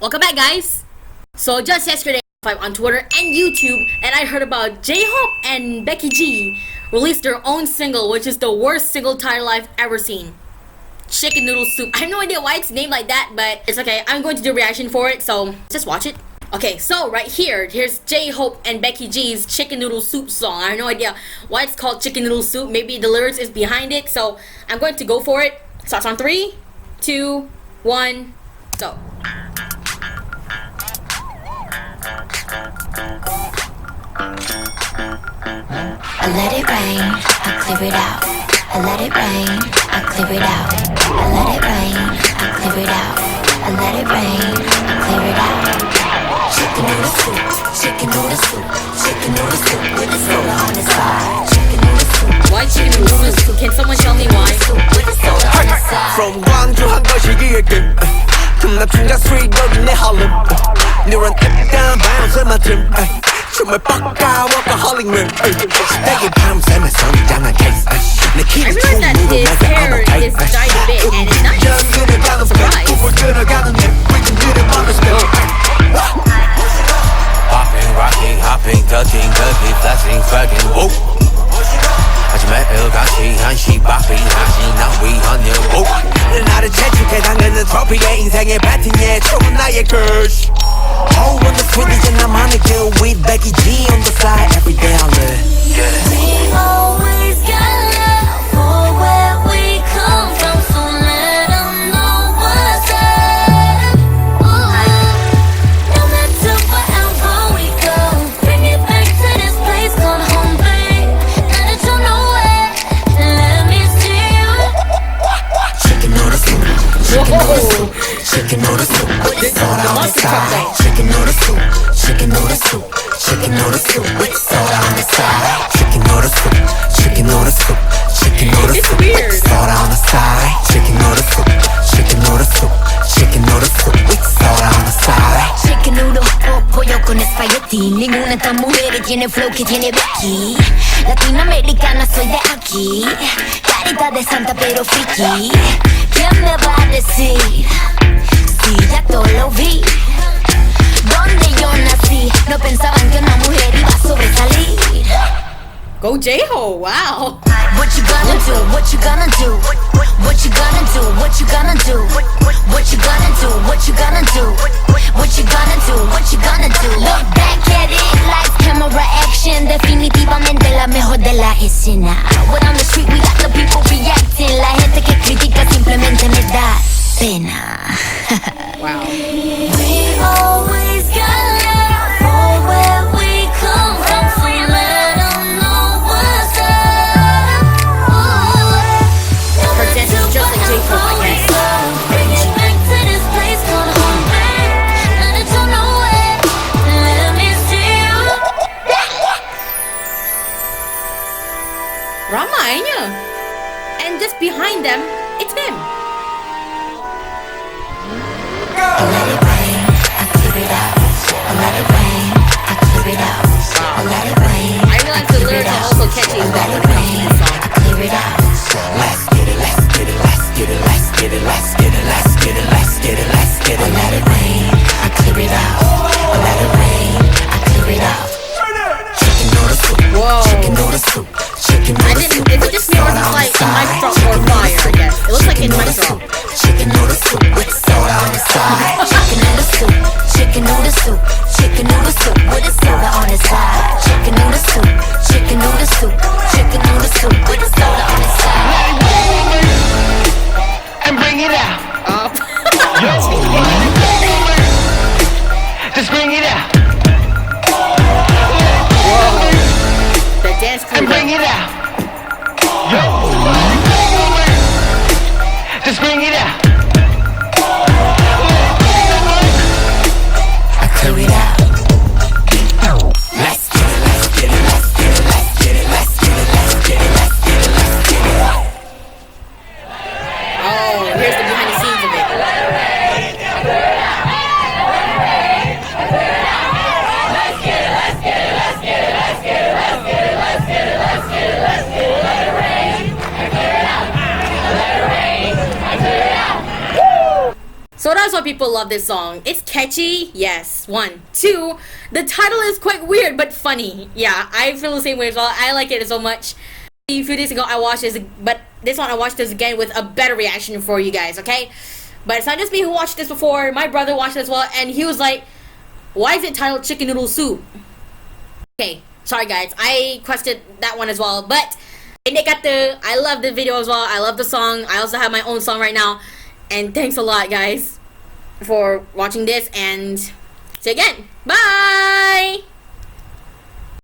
Welcome back, guys. So just yesterday on Twitter and YouTube, and I heard about J-Hope and Becky G released their own single, which is the worst single title I've ever seen. Chicken Noodle Soup. I have no idea why it's named like that, but it's okay. I'm going to do a reaction for it, so just watch it. Okay, so right here's J-Hope and Becky G's Chicken Noodle Soup song. I have no idea why it's called Chicken Noodle Soup. Maybe the lyrics is behind it, so I'm going to go for it. Starts on 3, 2, 1, go. I let it rain, I clear it out. I let it rain, I clear it out. I let it rain, I clear it out. I let it rain, I clear it out. Chicken noodle soup, chicken noodle soup, chicken noodle soup with the soda on the side. Chicken noodle soup. Why chicken noodle soup? Can someone tell me why? With the soda on the side. From Gwangju 한 것이 기획금 금남 충자 스트리트 여기 내 할렘 누런 앱단 바이러스 맡음 춤을 뻑까 워커홀릭 물 내게 밤새면 성장한 케이스 내 I 키는 realized that his hair is dyed a bit, and it's not 연근을 surprised. 우물 들어가는 내 위층들의 반대스펠 Popping, rocking, hopping, touching, cooking, flashing, fucking, whoa 하지만 일같이 한시 바삐 하지 난 위헌여 whoa 나를 재촉해 당근은 트로피의 인생의 배팅에 춤은 나의 curse Oh, on the sweet is 나만의 girl with Becky G on the side every day I live We always got love for where we come from, so let 'em know what's up. No matter wherever we go, bring it back to this place called home, babe. Now that you know it, let me see you. Chicken noodle soup, chicken noodle soup, chicken noodle soup with soda on the side. Chicken noodle soup, chicken noodle soup, chicken noodle soup with soda on the side. Chicken noodle soup, chicken noodle soup, chicken noodle soup with soda on the side. Chicken noodle soup, chicken noodle soup, chicken noodle soup with soda on the side. Chicken noodle, pollo con espagueti. Ninguna esta mujer tiene flow que tiene Becky. Latinoamericana soy de aquí. Carita de santa pero friki. ¿Quién me va a decir? Sí, ya todo lo vi. Donde yo nací, no pensaban que una mujer iba a sobresalir. Go J-Hope, wow. What you gonna do? What you gonna do? What you gonna do? What you gonna do? What you gonna do? What you gonna do? What you gonna do? What you gonna do? Look back at it, lights, camera, action. Definitivamente la mejor de la escena. When on the street we got the people reacting. La gente que critica simplemente me da pena. Wow. We always got love for where we come from, so let 'em know what's up. Her dance is just like J-Hope, I guess. Bring it back to this place called home, babe. Now that you know it, let me see you. Ramainya. And just behind them, it's him. I let it rain, I clear it out. I let it rain, I clear it out. I let it rain. I realized the lyrics are also catchy as well. Let it rain, I clear it out. Let's get it, let's get it, let's get it, let's get it, let's get it, let's get it, let's get it, let's get it. I let it rain, I clear it out. I let it rain, I clear it out. Chicken noodle soup, Whoa. chicken noodle soup, chicken I noodle didn't, soup is it with just me or is soda it on the like in my side. drop or fire, I guess? It looks like in my drop. Chicken noodle soup with soda on the side. Chicken noodle soup, chicken noodle soup, chicken noodle soup with a soda on the side. Chicken noodle soup, chicken noodle soup, chicken noodle soup with a soda on the side. And bring it out. Just bring it out. The dance crew. And bring it out. Just bring it out. I clear it out. Let's get it, let's get it, let's get it, let's get it, let's get it, let's get it, let's get it, let's get it. Oh, here's the behind the scenes of it. I clear it out. of people love this song. It's catchy, yes. 1, 2. The title is quite weird but funny. Yeah, I feel the same way as well. I like it so much. A few days ago I watched this, but this one I watched this again with a better reaction for you guys, okay? But it's not just me who watched this before. My brother watched it as well, and he was like, why is it titled Chicken Noodle Soup? Okay, sorry guys, I questioned that one as well, but I love the video as well. I love the song. I also have my own song right now. And thanks a lot, guys, for watching this, and see you again. Bye!